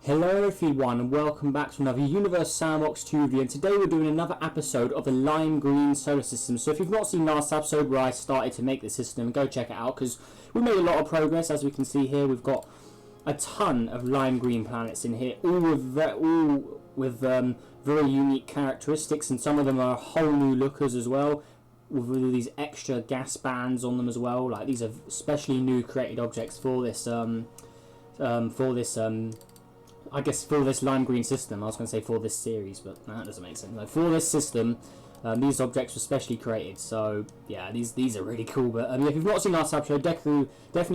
Hello everyone and welcome back to another Universe Sandbox 2 review, and today we're doing another episode of the Lime Green Solar System. So if you've not seen last episode where I started to make the system, go check it out because we made a lot of progress. As we can see here, we've got a ton of lime green planets in here, all with very unique characteristics, and some of them are whole new lookers as well, with all these extra gas bands on them as well. Like these are specially new created objects for this I guess for this lime green system. I was going to say for this series, but no, that doesn't make sense. No, for this system, these objects were specially created. So yeah, these are really cool. But if you've not seen last episode, definitely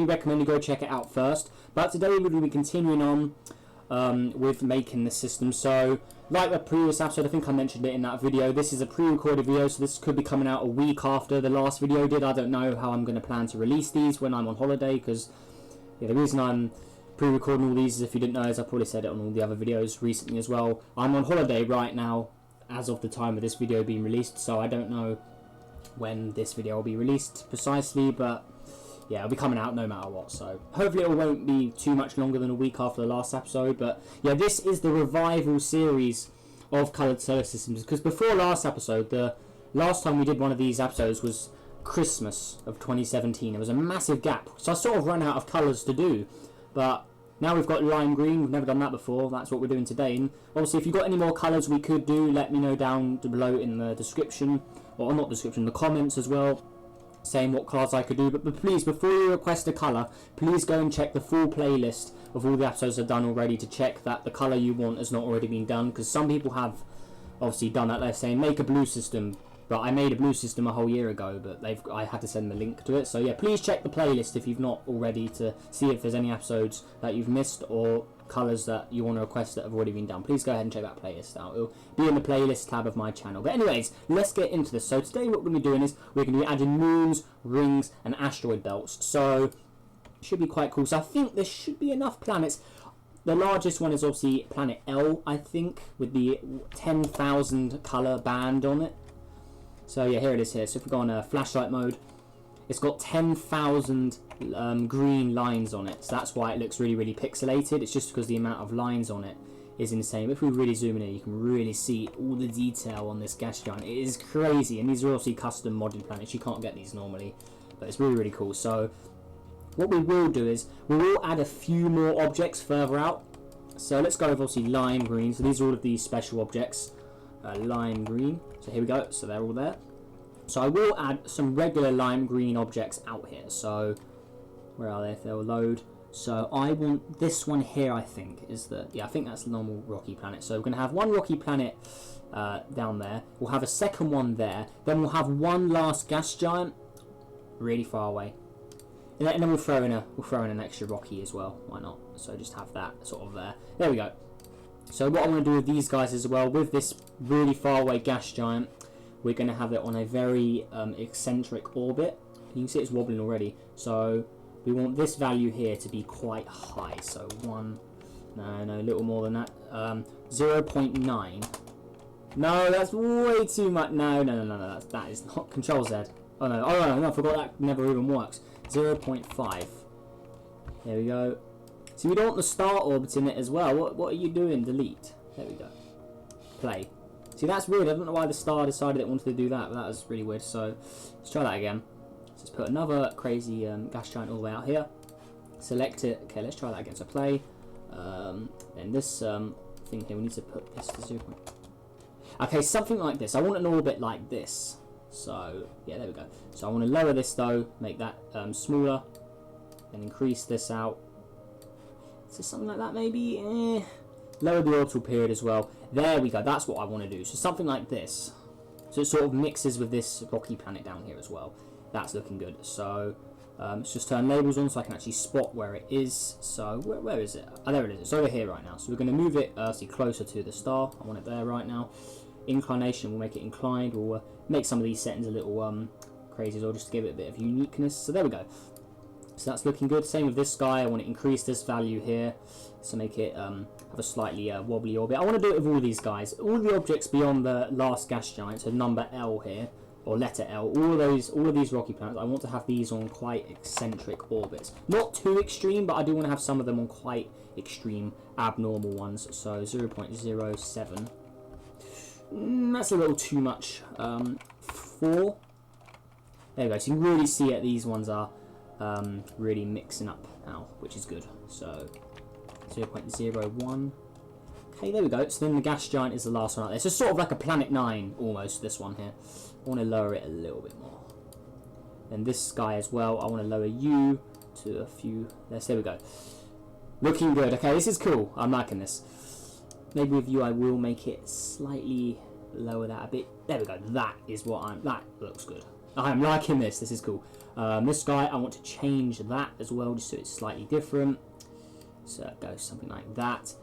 recommend you go check it out first. But today we're going to be continuing on with making the system. So like the previous episode, I think I mentioned it in that video, this is a pre-recorded video, so this could be coming out a week after the last video did. I don't know how I'm going to plan to release these when I'm on holiday, because the reason I'm pre-recording all these, if you didn't know, as I probably said it on all the other videos recently as well, I'm on holiday right now as of the time of this video being released, so I don't know when this video will be released precisely, but yeah, it'll be coming out no matter what, so hopefully it won't be too much longer than a week after the last episode. But yeah, this is the revival series of coloured solar systems, because before last episode, the last time we did one of these episodes was Christmas of 2017. There was a massive gap, so I sort of ran out of colours to do. But now we've got lime green, we've never done that before, that's what we're doing today. And obviously if you've got any more colours we could do, let me know down below in the description, or not description, the comments as well, saying what colours I could do. But please, before you request a colour, please go and check the full playlist of all the episodes I've done already to check that the colour you want has not already been done, because some people have obviously done that. They're saying make a blue system, but I made a blue system a whole year ago, but I had to send the link to it. So yeah, please check the playlist if you've not already to see if there's any episodes that you've missed or colours that you want to request that have already been done. Please go ahead and check that playlist out. It'll be in the playlist tab of my channel. But anyways, let's get into this. So today what we're going to be doing is we're going to be adding moons, rings and asteroid belts. So it should be quite cool. So I think there should be enough planets. The largest one is obviously planet L, I think, with the 10,000 colour band on it. So yeah, here it is here. So if we go on flashlight mode, it's got 10,000 green lines on it. So that's why it looks really, really pixelated. It's just because the amount of lines on it is insane. If we really zoom in, you can really see all the detail on this gas giant. It is crazy, and these are obviously custom modded planets. You can't get these normally, but it's really, really cool. So what we will do is we will add a few more objects further out. So let's go with obviously lime green. So these are all of these special objects. Lime green. So here we go. So they're all there. So I will add some regular lime green objects out here. So where are they? If they'll load. So I want this one here. I think is the I think that's the normal rocky planet. So we're going to have one rocky planet down there. We'll have a second one there. Then we'll have one last gas giant really far away. And then we'll throw in an extra rocky as well. Why not? So just have that sort of there. There we go. So what I want to do with these guys as well, with this really far away gas giant, we're going to have it on a very eccentric orbit. You can see it's wobbling already. So we want this value here to be quite high. So a little more than that. 0.9. No, that's way too much. No, that is not. Control Z. Oh no, I forgot that never even works. 0.5. There we go. So we don't want the star orbit in it as well. What are you doing? Delete. There we go. Play. See, that's weird. I don't know why the star decided it wanted to do that, but that was really weird. So let's try that again. Let's put another crazy gas giant all the way out here. Select it. Okay, let's try that again. So play. Then this thing here, we need to put this to 0. Okay, something like this. I want an orbit like this. So yeah, there we go. So I want to lower this though, make that smaller, and increase this out. So something like that maybe. Lower the orbital period as well. There we go. That's what I want to do. So something like this. So it sort of mixes with this rocky planet down here as well. That's looking good. So let's just turn labels on so I can actually spot where it is. So where is it? Oh, there it is. It's over here right now. So we're going to move it see closer to the star. I want it there right now. Inclination, we'll make it inclined. We'll make some of these settings a little crazy as well, just to give it a bit of uniqueness. So there we go. So that's looking good. Same with this guy. I want to increase this value here, so make it have a slightly wobbly orbit. I want to do it with all these guys. All the objects beyond the last gas giant, so number L here. or letter L, all of these rocky planets, I want to have these on quite eccentric orbits. Not too extreme, but I do want to have some of them on quite extreme, abnormal ones. So 0.07. That's a little too much. 4. There we go. So you can really see it. These ones are really mixing up now, which is good. So 0.01. Okay, there we go. So then the gas giant is the last one out there. So it's sort of like a Planet 9 almost, this one here. I want to lower it a little bit more. And this guy as well, I want to lower you to a few. There we go. Looking good. Okay, this is cool. I'm liking this. Maybe with you I will make it slightly lower that a bit. There we go. That is what that looks good. I'm liking this. This is cool. This guy, I want to change that as well, just so it's slightly different. So it goes something like that.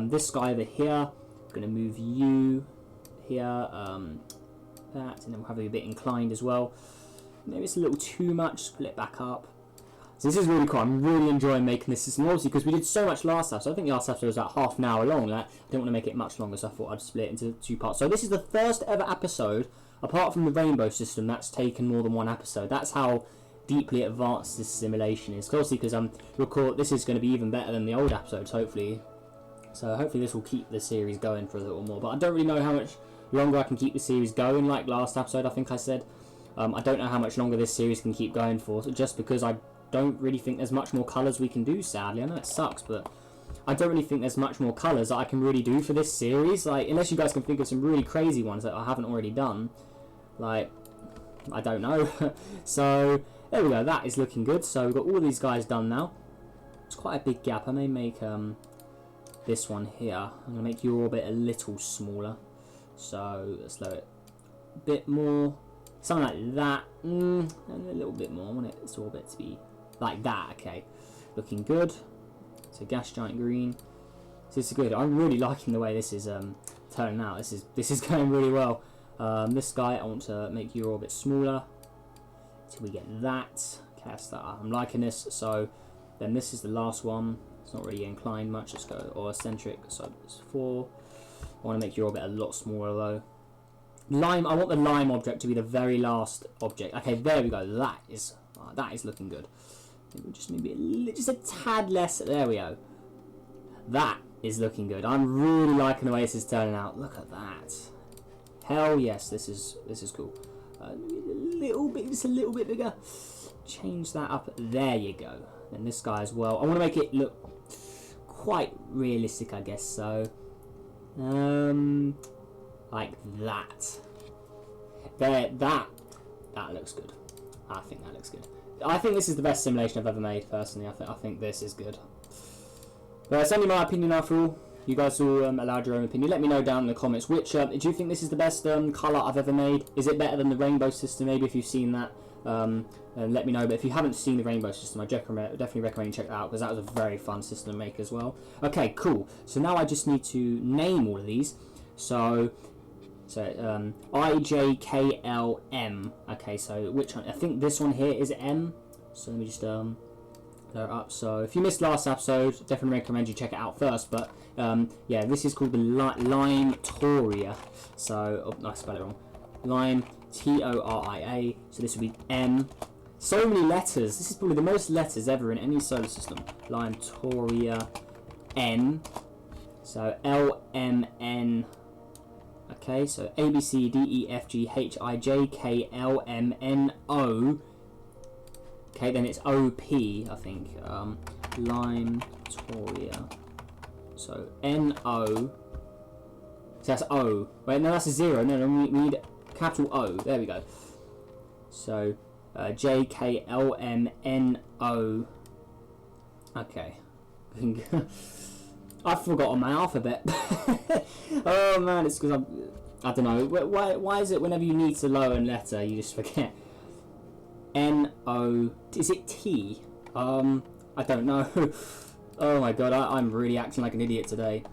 This guy over here, I'm going to move you here, that, and then we'll have it a bit inclined as well. Maybe it's a little too much, split it back up. So this is really cool. I'm really enjoying making this system, obviously, because we did so much last episode. I think the last episode was about half an hour long. Like, I didn't want to make it much longer, so I thought I'd split it into 2 parts. So this is the first ever episode, apart from the rainbow system, that's taken more than 1 episode. That's how deeply advanced this simulation is. Obviously, because this is going to be even better than the old episodes, hopefully. So hopefully this will keep the series going for a little more. But I don't really know how much longer I can keep the series going. Like last episode, I think I said. I don't know how much longer this series can keep going for. So just because I don't really think there's much more colours we can do, sadly. I know it sucks, but I don't really think there's much more colours that I can really do for this series. Like, unless you guys can think of some really crazy ones that I haven't already done. Like, I don't know. So, there we go. That is looking good. So, we've got all these guys done now. It's quite a big gap. I may make this one here. I'm going to make your orbit a little smaller. So, let's lower it a bit more. Something like that. And a little bit more. I want this orbit to be like that. Okay. Looking good. So, gas giant green. So, this is good. I'm really liking the way this is turning out. This is going really well. This guy, I want to make your orbit smaller. Till we get that. Okay, that's that. I'm liking this. So, then this is the last one. It's not really inclined much. Let's go, or eccentric. So, it's 4. I want to make your orbit a lot smaller though. Lime, I want the lime object to be the very last object. Okay, there we go. That is looking good. Just maybe just a tad less. There we go. That is looking good. I'm really liking the way this is turning out. Look at that. Hell yes, this is cool. Just a little bit bigger. Change that up. There you go. And this guy as well. I want to make it look quite realistic, I guess. So, like that. There, that looks good. I think that looks good. I think this is the best simulation I've ever made, personally. I think this is good. But it's only my opinion after all. You guys all allowed your own opinion. Let me know down in the comments. Which do you think this is the best colour I've ever made? Is it better than the rainbow system? Maybe if you've seen that, and let me know. But if you haven't seen the rainbow system, I definitely recommend you check that out, because that was a very fun system to make as well. Okay, cool. So now I just need to name all of these. So IJKLM. Okay, so which one? I think this one here is M. So let me just lower up. So if you missed last episode, definitely recommend you check it out first. But yeah, this is called the Lime Toria. So I spelled it wrong. Lime Toria. So this would be M. So many letters. This is probably the most letters ever in any solar system. Lime Toria N. So LMN. Okay, so A, B, C, D, E, F, G, H, I, J, K, L, M, N, O. Okay, then it's O, P, I think. Lime Toria. So N, O. So that's O. Wait, no, that's a 0. No, we need capital O. There we go. So J, K, L, M, N, O. Okay. I've forgotten my alphabet. Oh man, it's because I don't know. Why is it whenever you need to lower a letter, you just forget? N-O... Is it T? I don't know. Oh my god, I'm really acting like an idiot today.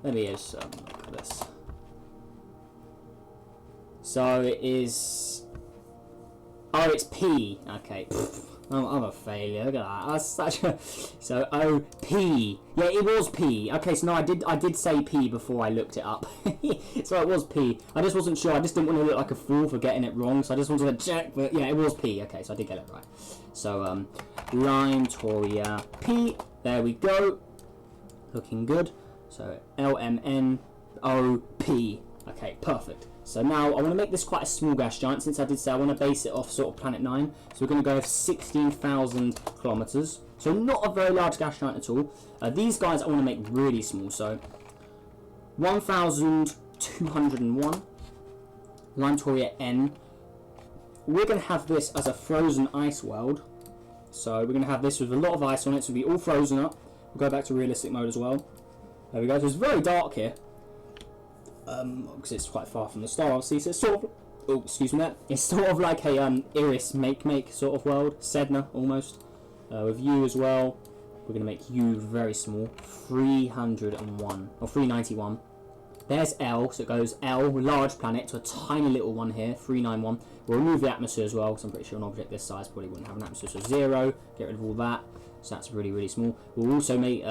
Let me just look at this. So it is... Oh, it's P. Okay. I'm a failure. Look at that. That's such a... So, O, P. Yeah, it was P. Okay, so no, I did say P before I looked it up. So it was P. I just wasn't sure. I just didn't want to look like a fool for getting it wrong, so I just wanted to check. But yeah, it was P. Okay, so I did get it right. So, Limetoria P. There we go. Looking good. So, LMNOP. Okay, perfect. So now I want to make this quite a small gas giant, since I did say I want to base it off sort of planet 9. So we're going to go with 16,000 kilometers. So not a very large gas giant at all. These guys I want to make really small. So 1,201. Limetoria N. We're going to have this as a frozen ice world. So we're going to have this with a lot of ice on it. So it'll be all frozen up. We'll go back to realistic mode as well. There we go. So it's very dark here. Because it's quite far from the star, obviously, so it's sort of, oh, excuse me that, it's sort of like a Iris make sort of world, Sedna almost, with U as well. We're going to make U very small, 301, or 391. There's L, so it goes L, large planet, to a tiny little one here, 391. We'll remove the atmosphere as well, because I'm pretty sure an object this size probably wouldn't have an atmosphere, so 0, get rid of all that, so that's really, really small. We'll also make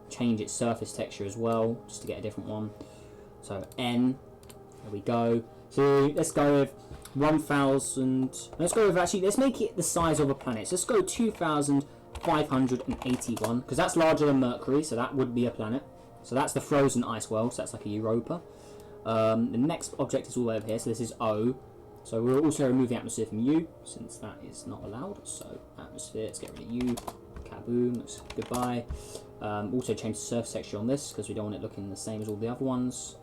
change its surface texture as well, just to get a different one. So N, there we go. So let's go with 1,000. Let's go with, actually, let's make it the size of a planet. So let's go 2,581, because that's larger than Mercury, so that would be a planet. So that's the frozen ice world, so that's like a Europa. The next object is all over here, so this is O. So we'll also remove the atmosphere from U, since that is not allowed. So atmosphere, let's get rid of U. Kaboom, looks goodbye. Also change the surface texture on this, because we don't want it looking the same as all the other ones.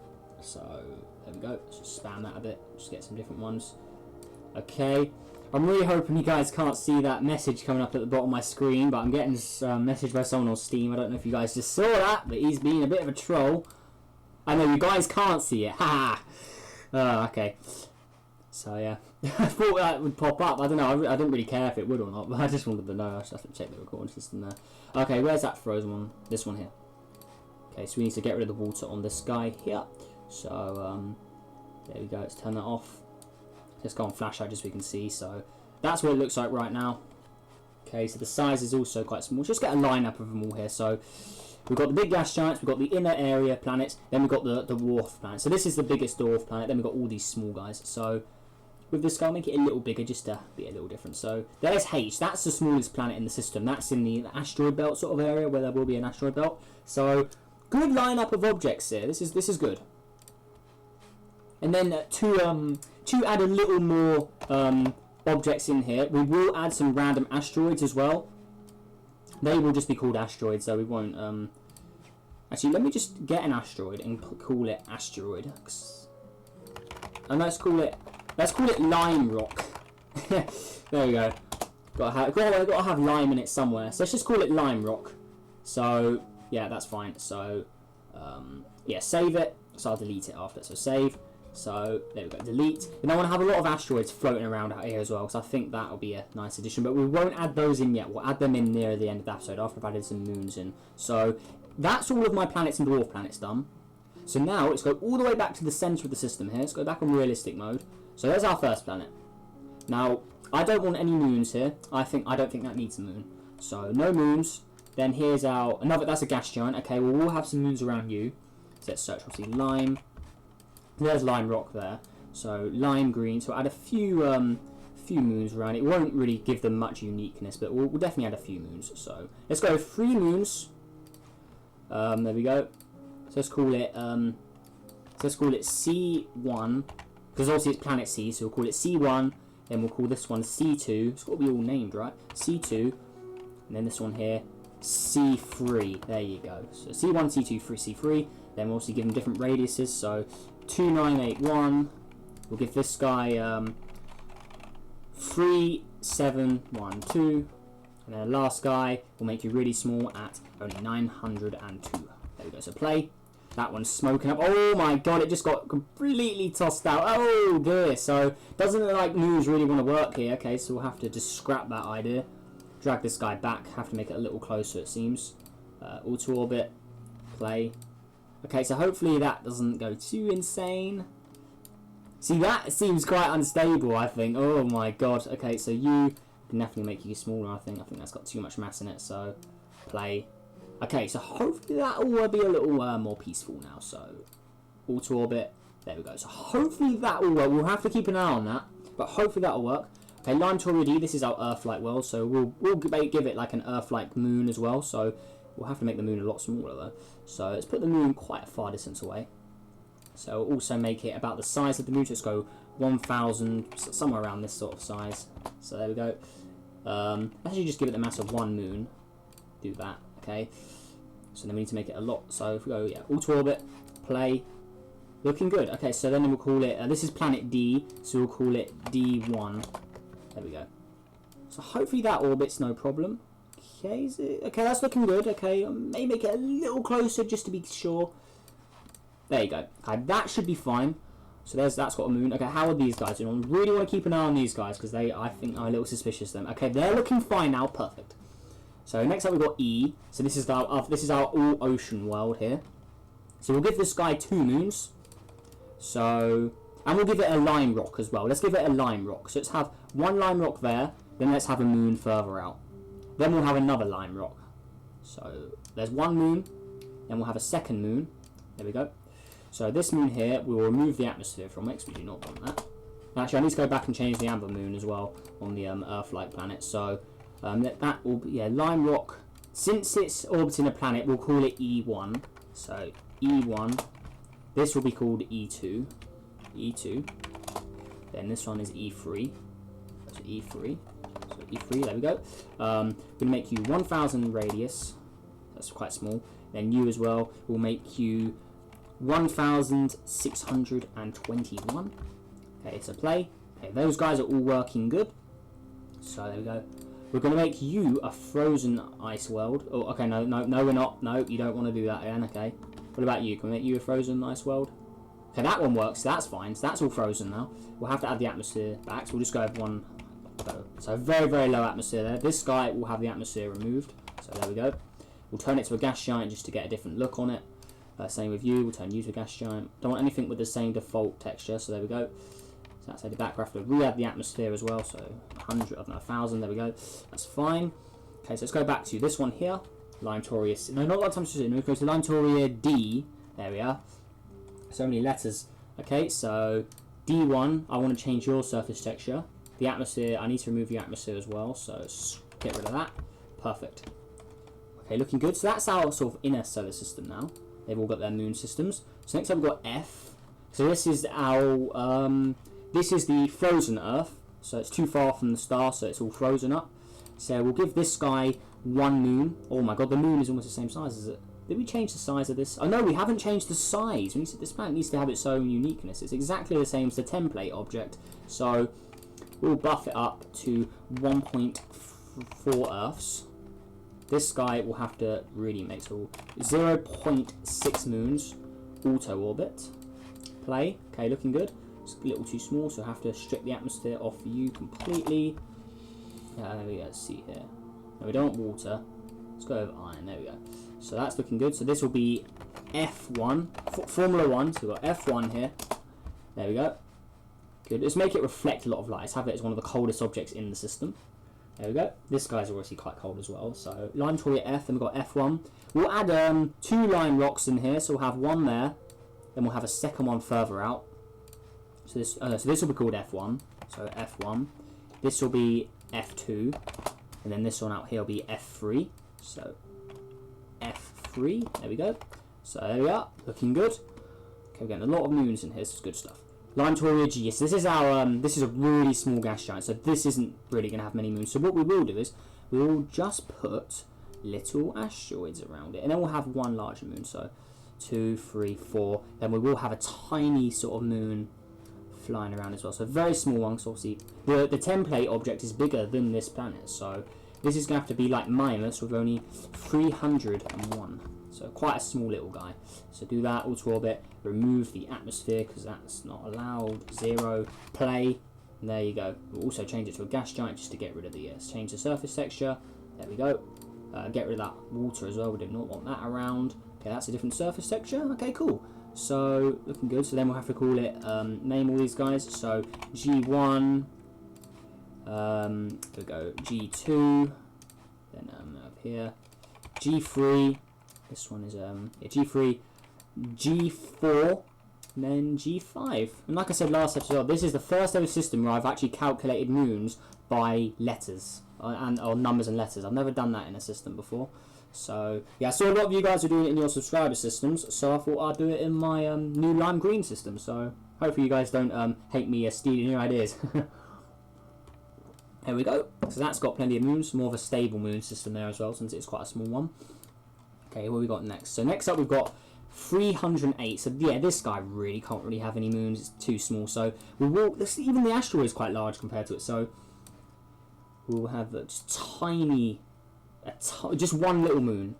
So there we go. Let's just spam that a bit. Just get some different ones. Okay. I'm really hoping you guys can't see that message coming up at the bottom of my screen, but I'm getting this message by someone on Steam. I don't know if you guys just saw that, but he's being a bit of a troll. I know you guys can't see it. Ha! Okay. So yeah, I thought that would pop up. I don't know. I didn't really care if it would or not, but I just wanted to know. I just have to check the recording system there. Okay, where's that frozen one? This one here. Okay, so we need to get rid of the water on this guy here. So, there we go, let's turn that off. Let's go on flashlight just so we can see. So, that's what it looks like right now. Okay, so the size is also quite small. Let's just get a lineup of them all here. So, we've got the big gas giants, we've got the inner area planets, then we've got the dwarf planet. So, this is the biggest dwarf planet, then we've got all these small guys. So, with this guy, I'll make it a little bigger just to be a little different. So, there's H, that's the smallest planet in the system. That's in the asteroid belt sort of area, where there will be an asteroid belt. So, good lineup of objects here. This is good. And then to add a little more objects in here, we will add some random asteroids as well. They will just be called asteroids, so we won't. Actually, let me just get an asteroid and call it Asteroid. And let's call it Lime Rock. There we go. Gotta have lime in it somewhere. So let's just call it Lime Rock. So yeah, that's fine. So yeah, save it. So I'll delete it after. So save. So there we go, delete. And I want to have a lot of asteroids floating around out here as well, because I think that will be a nice addition. But we won't add those in yet. We'll add them in near the end of the episode after I've added some moons in. So that's all of my planets and dwarf planets done. So now let's go all the way back to the centre of the system here. Let's go back on realistic mode. So there's our first planet. Now I don't want any moons here. I don't think that needs a moon. So no moons. Then here's that's a gas giant. Okay, well we'll have some moons around you. So let's search obviously lime. There's Lime Rock there, so lime green. So add a few moons around. It won't really give them much uniqueness, but we'll definitely add a few moons. So let's go 3 moons. There we go. So let's call it C1, because obviously it's planet C. So we'll call it C1. Then we'll call this one C2. It's got to be all named, right? C2, and then this one here C3. There you go. So C1, C2, C3. Then we'll also give them different radiuses. So 2981. We'll give this guy 3712, and then the last guy will make you really small at only 902. There we go. So play. That one's smoking up. Oh my god! It just got completely tossed out. Oh dear. So doesn't look like moons really want to work here. Okay, so we'll have to just scrap that idea. Drag this guy back. Have to make it a little closer. It seems. Auto orbit. Play. Okay, so hopefully that doesn't go too insane. See, that seems quite unstable, I think. Oh my god. Okay, so you can definitely make you smaller, I think. I think that's got too much mass in it, so play. Okay, so hopefully that will be a little more peaceful now. So auto orbit, there we go. So hopefully that will work. We'll have to keep an eye on that, but hopefully that will work. Okay, Untitled D, this is our Earth-like world, so we'll give it like an Earth-like moon as well. So we'll have to make the moon a lot smaller though. So let's put the moon quite a far distance away. So we'll also make it about the size of the moon. Let's go 1,000, somewhere around this sort of size. So there we go. Actually, just give it the mass of one moon. Do that, okay. So then we need to make it a lot. So if we go, yeah, auto orbit, play. Looking good. Okay, so then we'll call it. This is planet D, so we'll call it D1. There we go. So hopefully that orbit's no problem. Okay, okay, that's looking good. Okay, may make it a little closer just to be sure. There you go. Okay, that should be fine. So that's got a moon. Okay, how are these guys doing? I really want to keep an eye on these guys because I think are a little suspicious of them. Okay, they're looking fine now. Perfect. So next up we've got E. So this is our all ocean world here. So we'll give this guy 2 moons. So, and we'll give it a lime rock as well. Let's give it a lime rock. So let's have one lime rock there. Then let's have a moon further out. Then we'll have another lime rock. So there's one moon. Then we'll have a second moon. There we go. So this moon here, we will remove the atmosphere from it, because we do not want that. Actually, I need to go back and change the amber moon as well on the Earth-like planet. So that will be, yeah, lime rock. Since it's orbiting a planet, we'll call it E1. So E1. This will be called E2. E2. Then this one is E3. So E3. So E3, there we go. We're going to make you 1,000 radius. That's quite small. Then you as well. We'll make you 1,621. Okay, so play. Okay, those guys are all working good. So there we go. We're going to make you a frozen ice world. Oh, okay, no, we're not. No, you don't want to do that again. Okay. What about you? Can we make you a frozen ice world? Okay, that one works. So that's fine. So that's all frozen now. We'll have to add the atmosphere back. So we'll just go with one. So very, very low atmosphere there. This guy will have the atmosphere removed. So there we go. We'll turn it to a gas giant just to get a different look on it. Same with you, we'll turn you to a gas giant. Don't want anything with the same default texture, so there we go. So that's how the back. We have to re-add the atmosphere as well, so 100, I don't know, 1,000, there we go. That's fine. Okay, so let's go back to this one here. Limetoria, no, not Limetoria, no, go to Limetoria D. There we are. So many letters. Okay, so D1, I want to change your surface texture. The atmosphere, I need to remove the atmosphere as well, so get rid of that. Perfect. Okay, looking good. So that's our sort of inner solar system now. They've all got their moon systems. So next up we've got F. So this is our this is the frozen Earth. So it's too far from the star, so it's all frozen up. So we'll give this guy 1 moon. Oh my god, the moon is almost the same size as it. Did we change the size of this? Oh no, we haven't changed the size. This planet needs to have its own uniqueness. It's exactly the same as the template object. So we'll buff it up to 1.4 Earths. This guy will have to really make so 0.6 moons auto orbit. Play. Okay, looking good. It's a little too small, so I have to strip the atmosphere off you completely. There we go. Let's see here. No, we don't want water. Let's go over iron. There we go. So that's looking good. So this will be F1, Formula 1. So we've got F1 here. There we go. Good. Let's make it reflect a lot of light. Let's have it as one of the coldest objects in the system. There we go. This guy's obviously quite cold as well. So Limetoria F, and we've got F1. We'll add 2 lime rocks in here. So we'll have one there. Then we'll have a second one further out. So this will be called F1. So F1. This will be F2. And then this one out here will be F3. So F3. There we go. So there we are. Looking good. Okay, we're getting a lot of moons in here. This is good stuff. Limetoria G. So this is our this is a really small gas giant, so this isn't really going to have many moons. So what we will do is we will just put little asteroids around it, and then we'll have one larger moon. So 2, 3, 4. Then we will have a tiny sort of moon flying around as well. So a very small one. So obviously the template object is bigger than this planet. So this is going to have to be like Mimas with only 301. So quite a small little guy. So do that, auto orbit, remove the atmosphere because that's not allowed. 0, play, and there you go. We'll also change it to a gas giant just to get rid of the change the surface texture. There we go. Get rid of that water as well. We do not want that around. Okay, that's a different surface texture. Okay, cool. So looking good. So then we'll have to call it name all these guys. So G1, we go G2, then up here, G3. This one is yeah, G3, G4, and then G5. And like I said last episode, this is the first ever system where I've actually calculated moons by letters or numbers and letters. I've never done that in a system before. So yeah, I saw a lot of you guys are doing it in your subscriber systems, so I thought I'd do it in my new lime green system. So hopefully you guys don't hate me stealing your ideas. There we go. So that's got plenty of moons, more of a stable moon system there as well, since it's quite a small one. Okay, what we got next? So next up we've got 308. So yeah, this guy really can't really have any moons. It's too small. So we will. Even the asteroid is quite large compared to it. So we'll have just tiny, just one little moon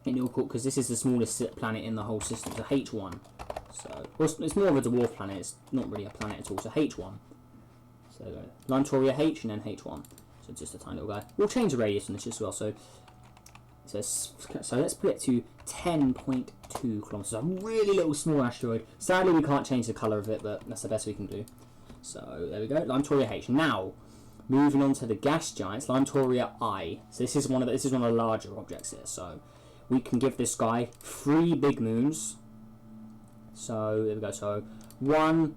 in your court, because this is the smallest planet in the whole system. So H1. So well, it's more of a dwarf planet. It's not really a planet at all. So H1. So Limetoria H and then H1. So just a tiny little guy. We'll change the radius on this as well. So let's put it to 10.2 kilometers. A really little small asteroid. Sadly, we can't change the color of it, but that's the best we can do. So there we go. Limetoria H. Now, moving on to the gas giants, Limetoria I. So this is one of the larger objects here. So we can give this guy 3 big moons. So there we go. So 1,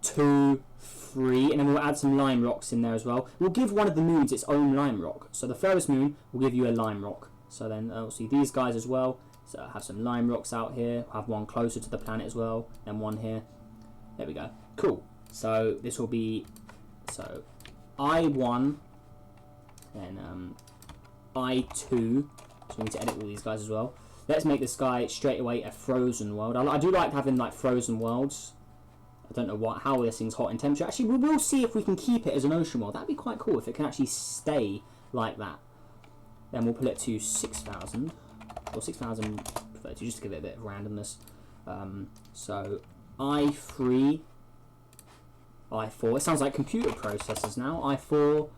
2, 3, and then we'll add some lime rocks in there as well. We'll give one of the moons its own lime rock. So the furthest moon will give you a lime rock. So then we'll see these guys as well. So have some lime rocks out here. Have one closer to the planet as well, and one here. There we go. Cool. So this will be I1, then I2. So we need to edit all these guys as well. Let's make this guy straight away a frozen world. I do like having like frozen worlds. I don't know how this thing's hot in temperature. Actually, we will see if we can keep it as an ocean world. That'd be quite cool if it can actually stay like that. Then we'll put it to 6,000. Or 6,032, just to give it a bit of randomness. So, I3, I4. It sounds like computer processors now. I4.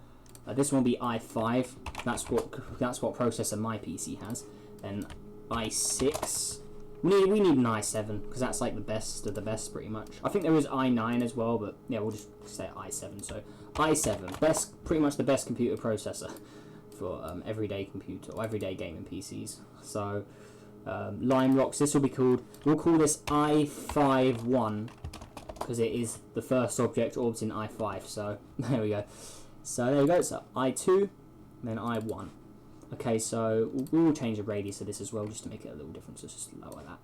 This one will be I5. That's what processor my PC has. Then I6. We need an i7, because that's like the best of the best, pretty much. I think there is i9 as well, but yeah, we'll just say i7. So i7, pretty much the best computer processor for everyday computer or everyday gaming PCs. So lime rocks. This will be called. We'll call this I51 because it is the first object orbiting I5. So there we go. So there we go. So I2, then I1. Okay, so we will change the radius of this as well, just to make it a little different. So just lower that.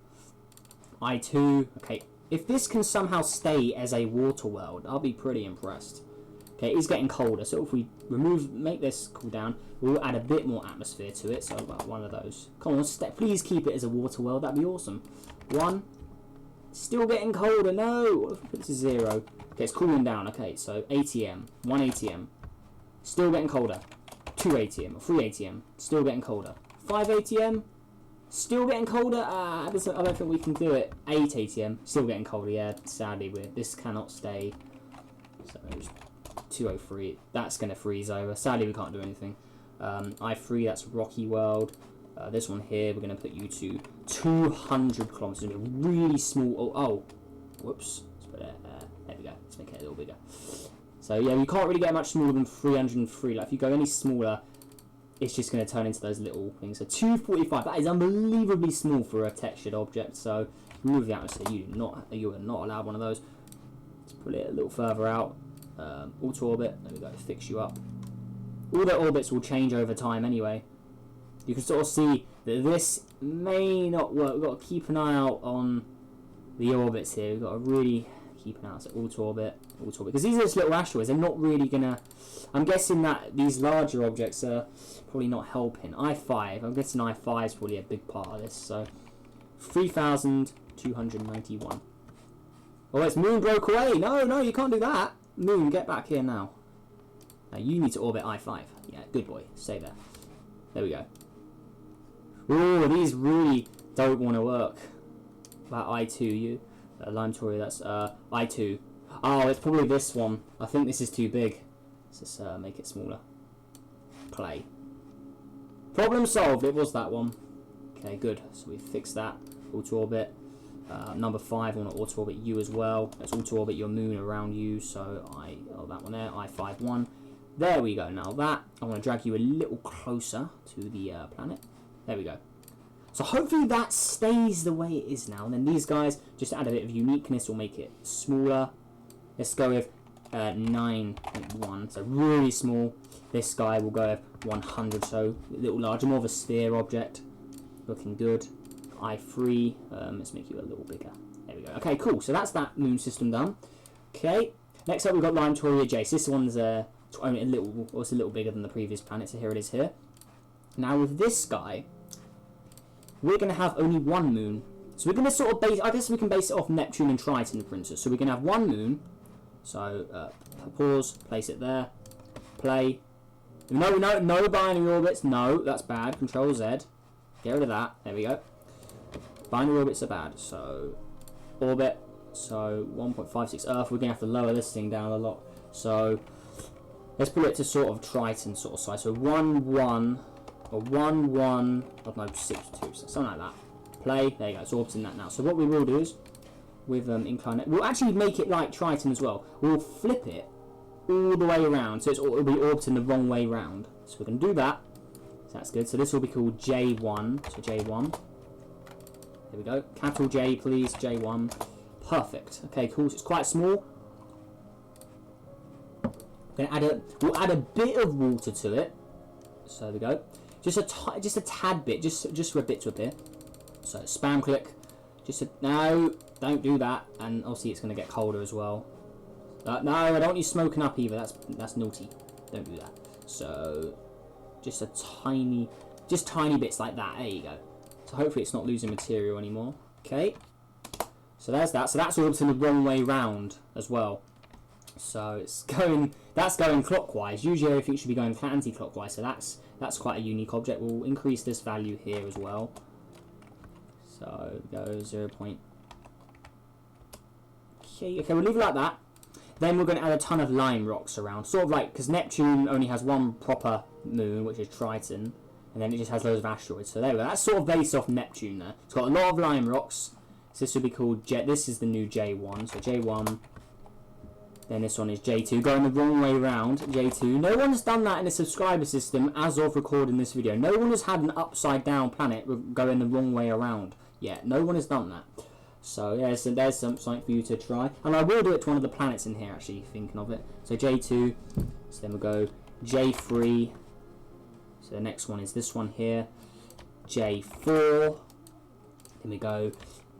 I2. Okay, if this can somehow stay as a water world, I'll be pretty impressed. Okay, it's getting colder, so if we make this cool down, we'll add a bit more atmosphere to it. So about one of those. Come on, please keep it as a water world. That'd be awesome. 1. Still getting colder. No. This is 0. Okay, it's cooling down. Okay, so ATM. 1 ATM. Still getting colder. 2 ATM or 3 ATM, still getting colder. 5 ATM, still getting colder. I don't think we can do it. 8 ATM, still getting colder. Yeah, sadly, this cannot stay. So 203, that's going to freeze over. Sadly, we can't do anything. I3, that's Rocky World. This one here, we're going to put you to 200 kilometers. It's going to be really small. Oh, whoops. Let's put it, there we go. Let's make it a little bigger. So yeah, you can't really get much smaller than 303. Like if you go any smaller, it's just going to turn into those little things. So 245. That is unbelievably small for a textured object. So remove the atmosphere. You are not allowed one of those. Let's put it a little further out. Auto orbit. There we go. Fix you up. All the orbits will change over time anyway. You can sort of see that this may not work. We've got to keep an eye out on the orbits here. We've got to really keep an eye out. So auto orbit. Because these are just little asteroids, they're not really gonna. I'm guessing that these larger objects are probably not helping. I5, I'm guessing I5 is probably a big part of this. So 3,291. Oh, it's moon broke away. No, you can't do that. Moon, get back here now. Now you need to orbit I5. Yeah, good boy. Stay there. There we go. Oh, these really don't want to work. That I2, Limetoria, that's I2. Oh, it's probably this one. I think this is too big. Let's just make it smaller. Play. Problem solved. It was that one. Okay, good. So we fixed that. Auto orbit. Number 5, I want to auto orbit you as well. Let's auto orbit your moon around you. So that one there, I51. There we go. Now that I want to drag you a little closer to the planet. There we go. So hopefully that stays the way it is now. And then these guys, just to add a bit of uniqueness, will make it smaller. Let's go with 9.1, so really small. This guy will go with 100, so a little larger, more of a sphere object. Looking good. I3, let's make you a little bigger. There we go. Okay, cool. So that's that moon system done. Okay, next up we've got Lime Toria J. So this one's only a little bigger than the previous planet, so here it is here. Now with this guy, we're going to have only one moon. So we're going to sort of base, I guess we can base it off Neptune and Triton, for instance. So we're going to have one moon. So pause, place it there, play. No binary orbits. No, that's bad. Control Z. Get rid of that. There we go. Binary orbits are bad. So orbit. So 1.56 Earth. We're going to have to lower this thing down a lot. So let's put it to sort of Triton sort of size. So 1, 1, or 1, 1, I don't know, 6, 2, something like that. Play. There you go. It's orbiting that now. So what we will do is, with incline, we'll actually make it like Triton as well. We'll flip it all the way around, so it'll be orbiting the wrong way round. So we're going to do that. So that's good. So this will be called J1. So J1. There we go. Capital J, please. J1. Perfect. Okay, cool. So it's quite small. We'll add a bit of water to it. So there we go. Just a tad bit. Just for a bit to appear. So spam click. No, don't do that. And obviously it's going to get colder as well. No, I don't want you smoking up either. That's naughty. Don't do that. So just tiny bits like that. There you go. So hopefully it's not losing material anymore. Okay. So there's that. So that's orbiting the wrong way round as well. So that's going clockwise. Usually everything should be going anti-clockwise. So that's quite a unique object. We'll increase this value here as well. So go 0. Okay, we'll leave it like that. Then we're going to add a ton of lime rocks around, sort of like, because Neptune only has one proper moon, which is Triton, and then it just has loads of asteroids. So there we go. That's sort of based off Neptune there. It's got a lot of lime rocks. So this will be called this is the new J1. So J1. Then this one is J2. Going the wrong way round. J2. No one's done that in the subscriber system as of recording this video. No one has had an upside down planet going the wrong way around yet. No one has done that. So yeah, so there's something for you to try. And I will do it to one of the planets in here, actually, thinking of it. So J2. So then we'll go J3. So the next one is this one here. J4. Then we go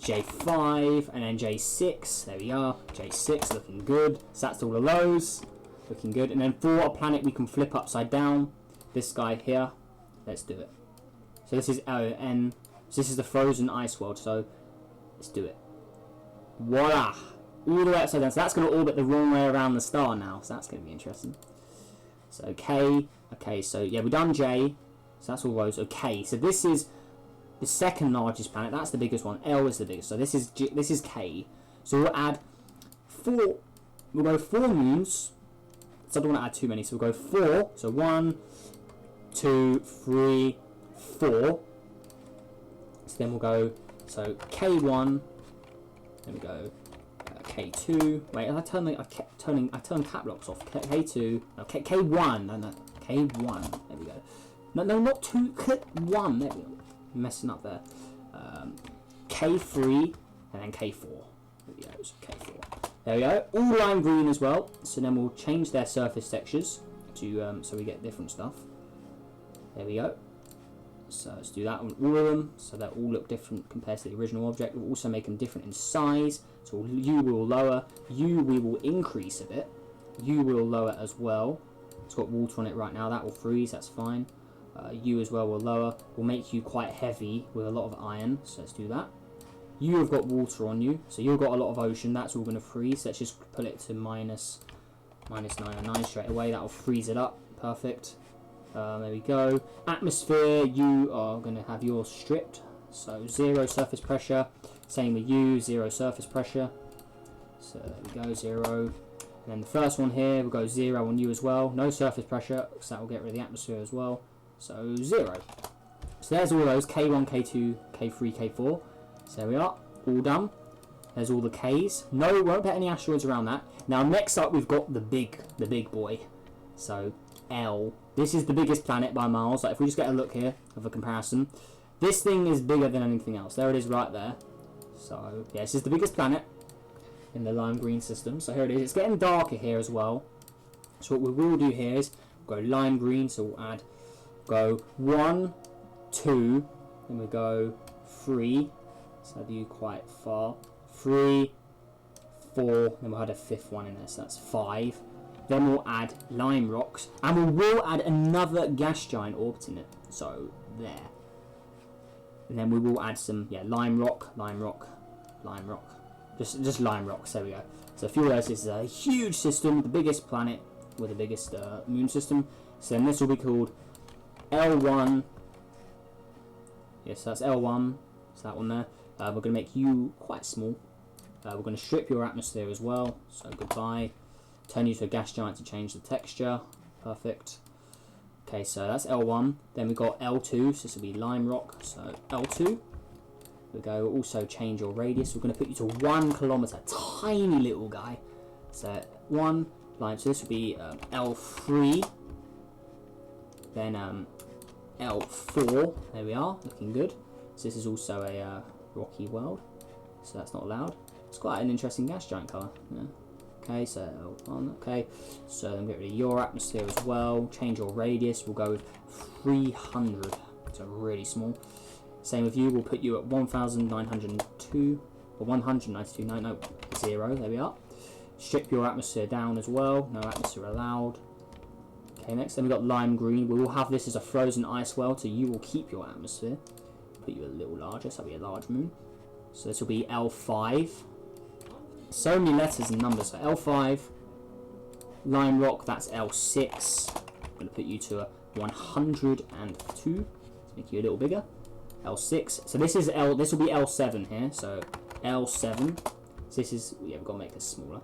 J5 and then J6. There we are. J6 looking good. So that's all of those. Looking good. And then for a planet we can flip upside down. This guy here. Let's do it. So this is N. So this is the frozen ice world. So let's do it. Voila! All the way upside down. So that's going to orbit the wrong way around the star now. So that's going to be interesting. So K. Okay, so yeah, we've done J. So that's all those. Okay, so this is the second largest planet. That's the biggest one. L is the biggest. So this is K. So we'll add 4. We'll go 4 moons. So I don't want to add too many. So we'll go 4. So 1, 2, 3, 4. So then we'll go. So K1. Then we go K2. Wait, I turned cap locks off. K2. No, K1. No, K1. There we go. No, not 2. Click 1. There we go. Messing up there. K3 and then K4. There we go. So K4. There we go. All lime green as well. So then we'll change their surface textures to so we get different stuff. There we go. So let's do that on all of them, so they all look different compared to the original object. We'll also make them different in size. So U will lower, U we will increase a bit, U will lower as well. It's got water on it right now, that will freeze, that's fine. U as well will lower. We'll make you quite heavy with a lot of iron, so let's do that. You have got water on you, so you've got a lot of ocean, that's all going to freeze. Let's just put it to minus 909 straight away, that will freeze it up, perfect. There we go. Atmosphere, you are going to have yours stripped. So 0 surface pressure. Same with you, 0 surface pressure. So there we go, 0. And then the first one here, we'll go 0 on you as well. No surface pressure, because that will get rid of the atmosphere as well. So 0. So there's all those, K1, K2, K3, K4. So there we are, all done. There's all the K's. No, we won't put any asteroids around that. Now next up we've got the big boy. So L. This is the biggest planet by miles. Like if we just get a look here of a comparison, this thing is bigger than anything else. There it is right there. So yeah, this is the biggest planet in the lime green system. So here it is. It's getting darker here as well. So what we will do here is go lime green. So we'll add go 1, 2, then we go 3. So that'll be quite far. 3, 4, then we'll add a 5th one in there, so that's 5. Then we'll add lime rocks, and we will add another gas giant orbiting it. So there. And then we will add some lime rock, lime rock, lime rock. Just lime rocks. There we go. So fuel Earth is a huge system, the biggest planet with the biggest moon system. So then this will be called L1. Yes, so that's L1. So that one there. We're going to make you quite small. We're going to strip your atmosphere as well. So goodbye. Turn you to a gas giant to change the texture. Perfect. Okay, so that's L1. Then we've got L2. So this will be lime rock. So L2. We go also change your radius. We're going to put you to 1 kilometer. Tiny little guy. So 1 lime. So this will be L3. Then L4. There we are. Looking good. So this is also a rocky world. So that's not allowed. It's quite an interesting gas giant colour. Yeah. Okay, so L1, okay. So then get rid of your atmosphere as well. Change your radius. We'll go with 300. So really small. Same with you. We'll put you at 1,902 or 192. No, 0. There we are. Strip your atmosphere down as well. No atmosphere allowed. Okay, next then we've got lime green. We will have this as a frozen ice world, so you will keep your atmosphere. Put you a little larger, so that'll be a large moon. So this will be L5. So many letters and numbers. So L5, lime rock, that's L6. I'm going to put you to a 102 to make you a little bigger. L6. So this is L. This will be L7 here. So L7. So this is we've got to make this smaller.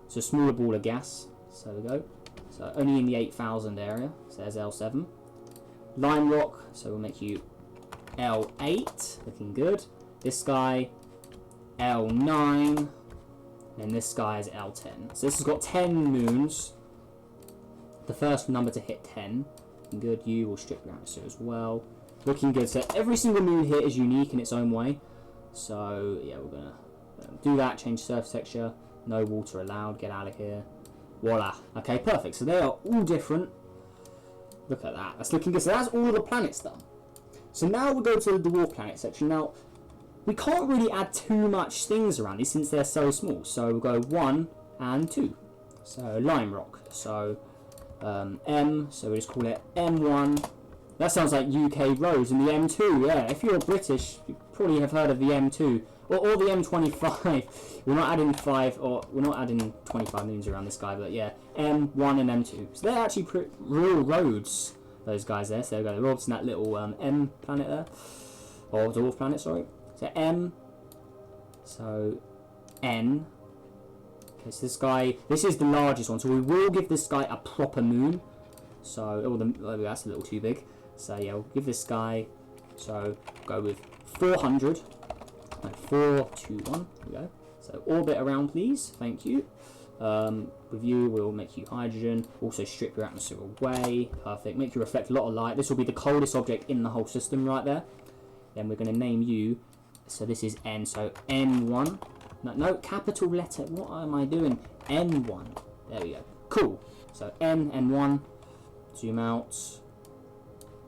So a smaller ball of gas. So there we go. So only in the 8,000 area. So there's L7. Lime rock. So we'll make you L8. Looking good. This guy L9. And this guy is L10. So this has got 10 moons. The first number to hit 10. Looking good. You will strip your atmosphere as well. Looking good. So every single moon here is unique in its own way. So yeah, we're gonna do that. Change surface texture. No water allowed. Get out of here. Voila. Okay, perfect. So they are all different. Look at that. That's looking good. So that's all the planets done. So now we'll go to the dwarf planet section. Now, we can't really add too much things around these since they're so small. So we'll go 1 and 2. So lime rock. So M. So we'll just call it M1. That sounds like UK roads. And the M2. Yeah, if you're British, you probably have heard of the M2 or the M25. We're not adding 5 or we're not adding 25 moons around this guy, but yeah, M1 and M2. So they're actually real roads. Those guys there. So there we go. They're obviously that little M planet there, or dwarf planet. Sorry. So M, so N. Okay, so this guy, this is the largest one. So we will give this guy a proper moon. So, oh, that's a little too big. So yeah, we'll give this guy. So go with 400. No, 4, 2, 1. There we go. So orbit around, please. Thank you. With you, we'll make you hydrogen. Also strip your atmosphere away. Perfect. Make you reflect a lot of light. This will be the coldest object in the whole system right there. Then we're going to name you. So this is N. So N1. No, capital letter. What am I doing? N1. There we go. Cool. So N1. Zoom out.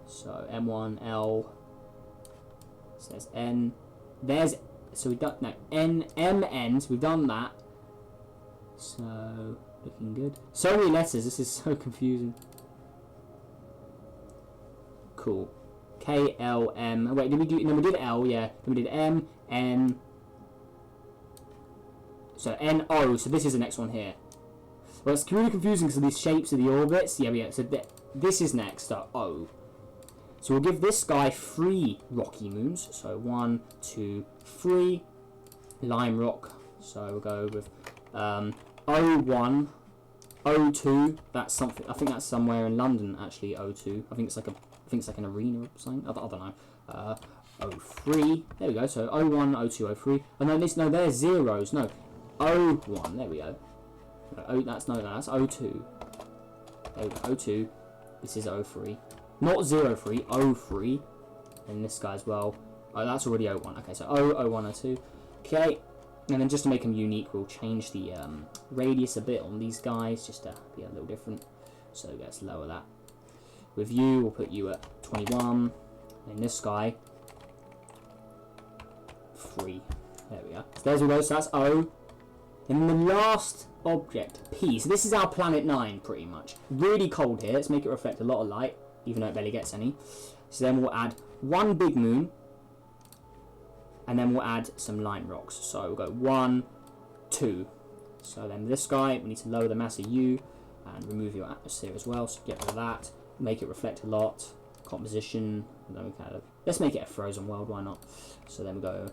So M1, L. So there's N. There's. So we've done. No, N, M, N. So we've done that. So looking good. So many letters. This is so confusing. Cool. K, L, M. Wait, did we do? No, we did L. Yeah. Then we did M, N. So N, O. So this is the next one here. Well, it's really confusing because of these shapes of the orbits. Yeah, yeah. So this is next. So O. So we'll give this guy 3 rocky moons. So 1, 2, 3. Lime rock. So we'll go with O1, O2. That's something. I think that's somewhere in London actually. O2. I think it's like an arena or something. I don't know. 03. There we go. So 01, 02, 03. And then this, no, there's zeros. No, 01. There we go. Oh, that's 02. There we go. 02. This is 03. Not 03, 03. And this guy as well. Oh, that's already 01. Okay, so 01, 02. Okay. And then just to make them unique, we'll change the radius a bit on these guys, just to be a little different. So let's lower that. With you, we'll put you at 21. And this guy, 3. There we go. So there's all those. So that's O. And the last object, P. So this is our planet 9, pretty much. Really cold here. Let's make it reflect a lot of light, even though it barely gets any. So then we'll add one big moon. And then we'll add some line rocks. So we'll go 1, 2. So then this guy, we need to lower the mass of you and remove your atmosphere as well. So get rid of that. Make it reflect a lot. Composition. And then we kind of, let's make it a frozen world. Why not? So then we go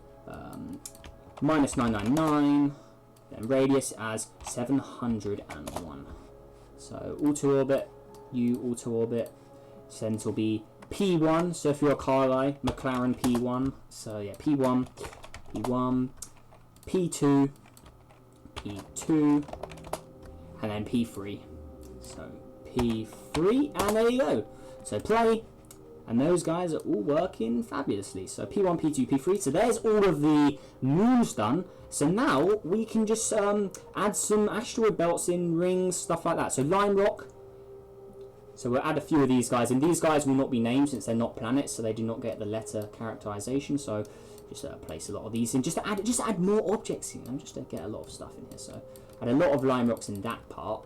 minus 999. Then radius as 701. So auto orbit. You auto orbit. So then it will be P1, so if you're a car guy, McLaren P1, so yeah, P1, P1, P2, P2, and then P3, so P3, and there you go. So play, and those guys are all working fabulously. So P1, P2, P3, so there's all of the moons done. So now we can just add some asteroid belts in, rings, stuff like that. So Lime Rock. So we'll add a few of these guys, and these guys will not be named since they're not planets, so they do not get the letter characterization. So just place a lot of these in, just to add more objects in, just to get a lot of stuff in here. So add a lot of lime rocks in that part.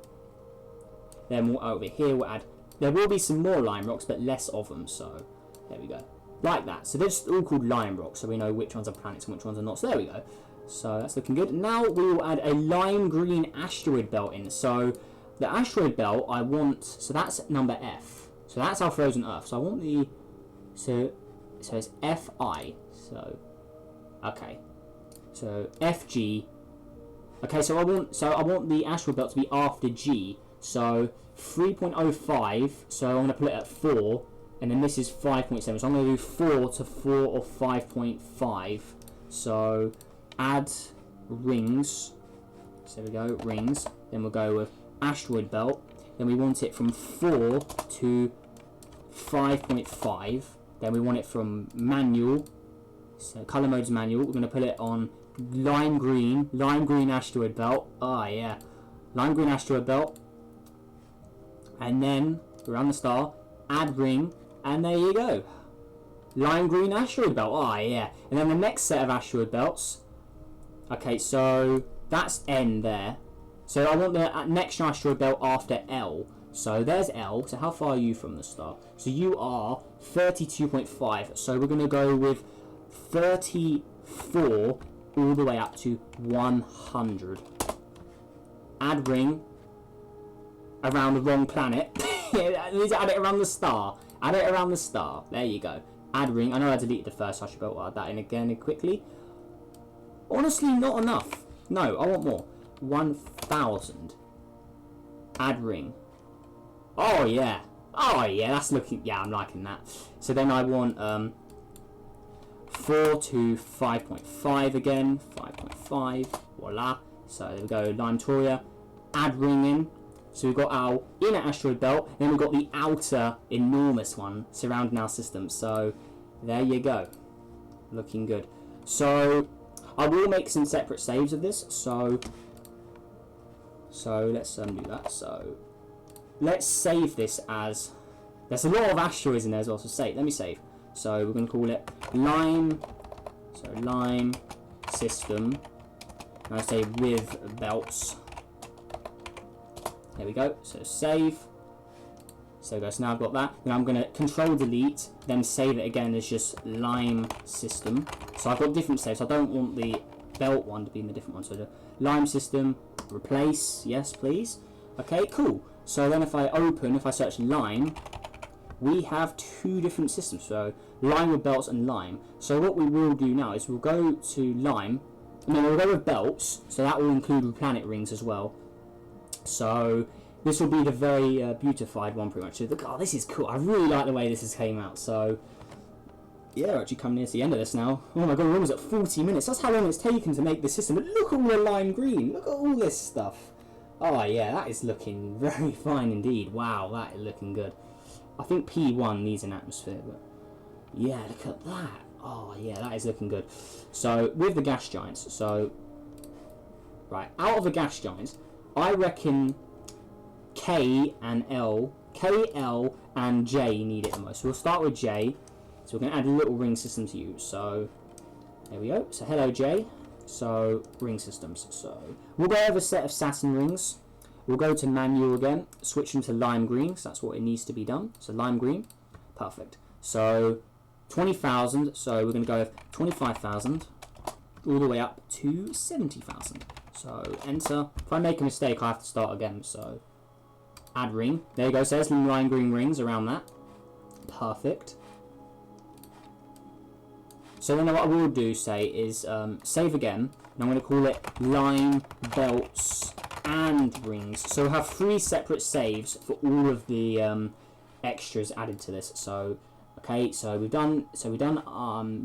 Then we'll, over here we'll add. There will be some more lime rocks, but less of them. So there we go, like that. So they're just all called lime rocks, so we know which ones are planets and which ones are not. So there we go. So that's looking good. Now we will add a lime green asteroid belt in. So the asteroid belt, I want, so that's number F. So that's our frozen Earth. So I want the, so it's FI. So, okay. So FG. Okay, so I want the asteroid belt to be after G. So 3.05. So I'm going to put it at 4, and then this is 5.7. So I'm going to do 4 to 4 or 5.5. So add rings. So there we go, rings. Then we'll go with asteroid belt. Then we want it from 4 to 5.5. Then we want it from manual. So color mode's manual. We're going to put it on lime green asteroid belt. Ah, yeah, lime green asteroid belt. And then around the star, add ring, and there you go, lime green asteroid belt. Ah, yeah. And then the next set of asteroid belts. Okay, so that's N there. So I want the next asteroid belt after L. So there's L. So how far are you from the star? So you are 32.5. So we're going to go with 34 all the way up to 100. Add ring around the wrong planet. Yeah, need to add it around the star. Add it around the star. There you go. Add ring. I know I deleted the first asteroid belt. I'll add that in again quickly. Honestly, not enough. No, I want more. 1,000. Add ring. Oh yeah. Oh yeah, that's looking, yeah, I'm liking that. So then I want 4 to 5.5 again. 5.5. Voila. So there we go, Lime Toria. Add ring in. So we've got our inner asteroid belt, then we've got the outer enormous one surrounding our system. So there you go. Looking good. So I will make some separate saves of this. So let's do that. So let's save this as, there's a lot of asteroids in there as well, so let me save. So we're going to call it lime, so lime system, and I say with belts. There we go, so save. So now I've got that. Then I'm going to control delete, then save it again as just lime system. So I've got different saves. I don't want the belt one to be in the different one. So the lime system, replace, yes please. Okay, cool. So then if I search lime, we have two different systems. So lime with belts and lime. So what we will do now is we'll go to lime, and then we'll go with belts. So that will include planet rings as well. So this will be the very beautified one pretty much. So look, oh, this is cool. I really like the way this has came out. So yeah, we're actually coming near to the end of this now. Oh my god, we're almost at 40 minutes. That's how long it's taken to make the system. But look at all the lime green. Look at all this stuff. Oh yeah, that is looking very fine indeed. Wow, that is looking good. I think P1 needs an atmosphere, but yeah, look at that. Oh yeah, that is looking good. So with the gas giants, so right, out of the gas giants, I reckon K, L, and J need it the most. So we'll start with J. So we're going to add a little ring system to use. So there we go. So hello J. So ring systems. So we'll go over a set of Saturn rings. We'll go to manual again. Switch them to lime green. So that's what it needs to be done. So lime green. Perfect. So 20,000. So we're going to go with 25,000 all the way up to 70,000. So enter. If I make a mistake, I have to start again. So add ring. There you go. So there's some lime green rings around that. Perfect. So then what I will do, say, is save again, and I'm going to call it lime, belts, and rings. So we'll have 3 separate saves for all of the extras added to this. So, okay, so we've done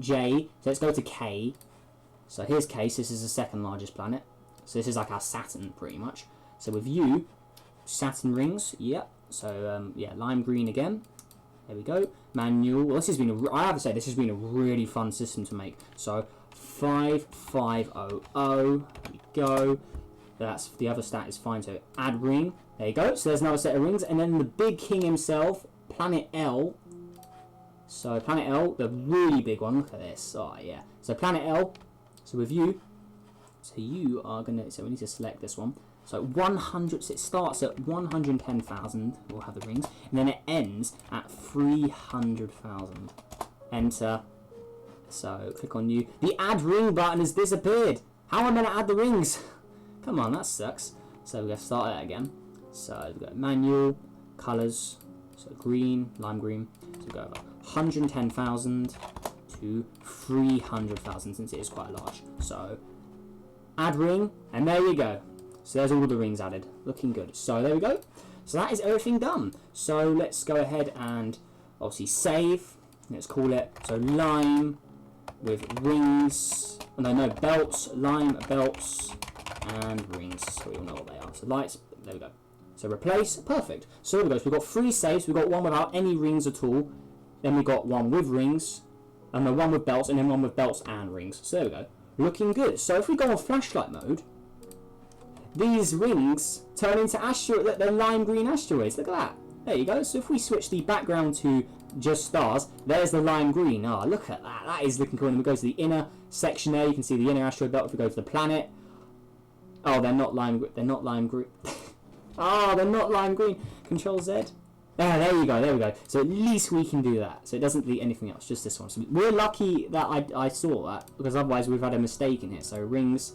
J. So let's go to K. So here's K. So this is the second largest planet. So this is like our Saturn, pretty much. So with you, Saturn rings, yep. So yeah, lime green again. There we go. Manual. Well, this has been I have to say, this has been a really fun system to make. So 5500. There we go. That's the other stat is fine. So add ring. There you go. So there's another set of rings, and then the big king himself, Planet L. So Planet L, the really big one. Look at this. Oh yeah. So Planet L. So with you. So you are gonna. So we need to select this one. So 100, so it starts at 110,000, we'll have the rings, and then it ends at 300,000. Enter. So click on new. The add ring button has disappeared. How am I going to add the rings? Come on, that sucks. So we're going to start that again. So we've got manual, colours, so green, lime green. So we go over 110,000 to 300,000 since it is quite large. So add ring, and there you go. So there's all the rings added. Looking good. So there we go. So that is everything done. So let's go ahead and obviously save. Let's call it, so lime with rings. Oh, no, belts, lime, belts, and rings. So we all know what they are. So lights, there we go. So replace, perfect. So there we go. So we've got 3 saves. We've got one without any rings at all. Then we've got one with rings. And then one with belts, and then one with belts and rings. So there we go. Looking good. So if we go on flashlight mode, these rings turn into asteroid. They're lime green asteroids. Look at that. There you go. So if we switch the background to just stars, there's the lime green. Oh, look at that. That is looking cool. And we go to the inner section there. You can see the inner asteroid belt. If we go to the planet, oh, they're not lime. They're not lime green. Oh, they're not lime green. Control Z. Ah, there you go. There we go. So at least we can do that. So it doesn't delete anything else. Just this one. So we're lucky that I saw that, because otherwise we've had a mistake in here. So rings.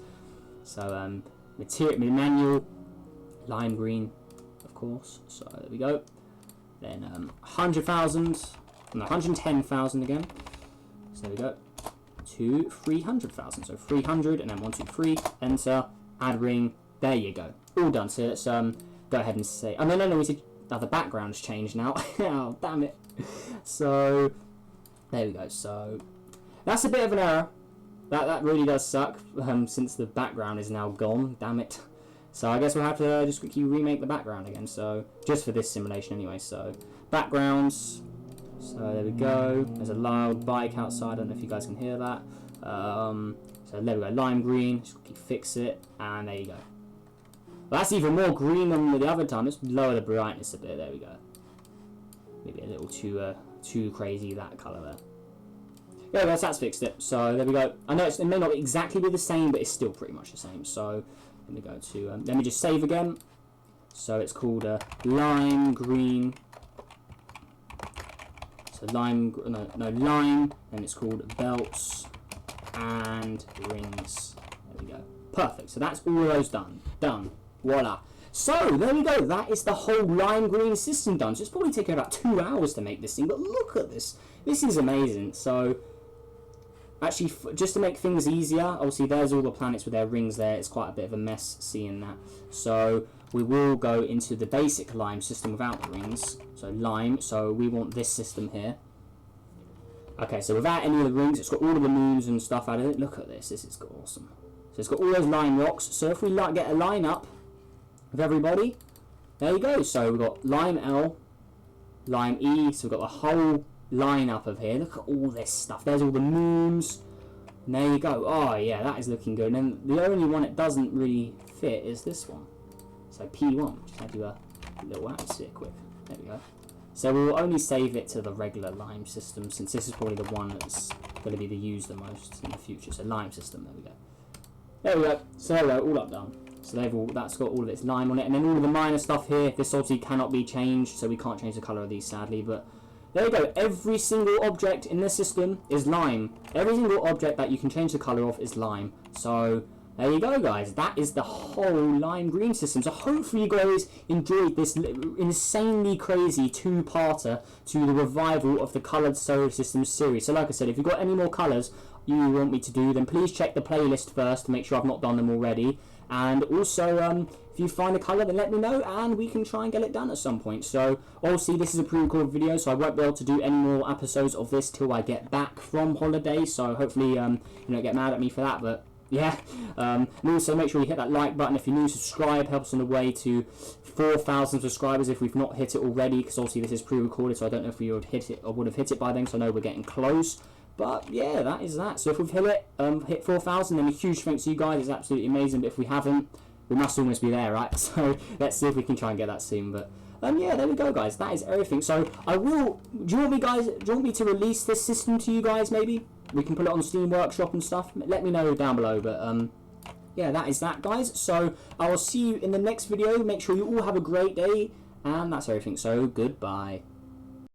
So material manual, lime green, of course. So there we go. Then 100,000 and 110,000 again. So there we go. To 300,000. So 300 and then 1, 2, 3. Enter. Add ring. There you go. All done. So let's go ahead and say. Oh no. We said the background's changed now. Oh damn it. So there we go. So that's a bit of an error. That really does suck, since the background is now gone. Damn it. So I guess we'll have to just quickly remake the background again. So just for this simulation anyway. So backgrounds. So there we go. There's a loud bike outside. I don't know if you guys can hear that. So there we go. Lime green. Just quickly fix it. And there you go. Well, that's even more green than the other time. Let's lower the brightness a bit. There we go. Maybe a little too crazy, that colour there. Yeah, that's fixed it. So there we go. I know it may not exactly be the same, but it's still pretty much the same. So let me go to, let me just save again. So it's called lime green. So lime, lime, and it's called belts and rings. There we go. Perfect. So that's all of those done. Done. Voila. So there we go. That is the whole lime green system done. So it's probably taken about 2 hours to make this thing, but look at this. This is amazing. So actually, just to make things easier, obviously there's all the planets with their rings there. It's quite a bit of a mess seeing that. So we will go into the basic lime system without the rings. So lime. So we want this system here. Okay, so without any of the rings, it's got all of the moons and stuff out of it. Look at this. This is awesome. So it's got all those line rocks. So if we get a line up of everybody, there you go. So we've got line L, line E. So we've got the whole line up of here. Look at all this stuff. There's all the moons. And there you go. Oh, yeah, that is looking good. And then the only one it doesn't really fit is this one. So P1. Just have to do a little atmosphere quick. There we go. So we'll only save it to the regular lime system, since this is probably the one that's going to be used the most in the future. So lime system, there we go. There we go. So there we go, all up done. So that's got all of its lime on it, and then all of the minor stuff here. This obviously cannot be changed, so we can't change the colour of these sadly. But there you go. Every single object in this system is lime. Every single object that you can change the colour of is lime. So there you go, guys. That is the whole lime green system. So hopefully you guys enjoyed this insanely crazy two-parter to the revival of the Coloured Solar System series. So like I said, if you've got any more colours you want me to do, then please check the playlist first to make sure I've not done them already. And also, if you find a colour, then let me know, and we can try and get it done at some point. So obviously this is a pre-recorded video, so I won't be able to do any more episodes of this till I get back from holiday. So hopefully you don't get mad at me for that, but yeah, and also make sure you hit that like button if you're new. Subscribe helps on the way to 4,000 subscribers if we've not hit it already, because obviously this is pre-recorded, so I don't know if we would hit it or would have hit it by then, so I know we're getting close. But yeah, that is that. So if we've hit 4,000, then a huge thanks to you guys. It's absolutely amazing. But if we haven't, we must almost be there, right? So let's see if we can try and get that soon. But yeah, there we go, guys. That is everything. So I will. Do you want me to release this system to you guys? Maybe we can put it on Steam Workshop and stuff. Let me know down below. But yeah, that is that, guys. So I will see you in the next video. Make sure you all have a great day, and that's everything. So goodbye.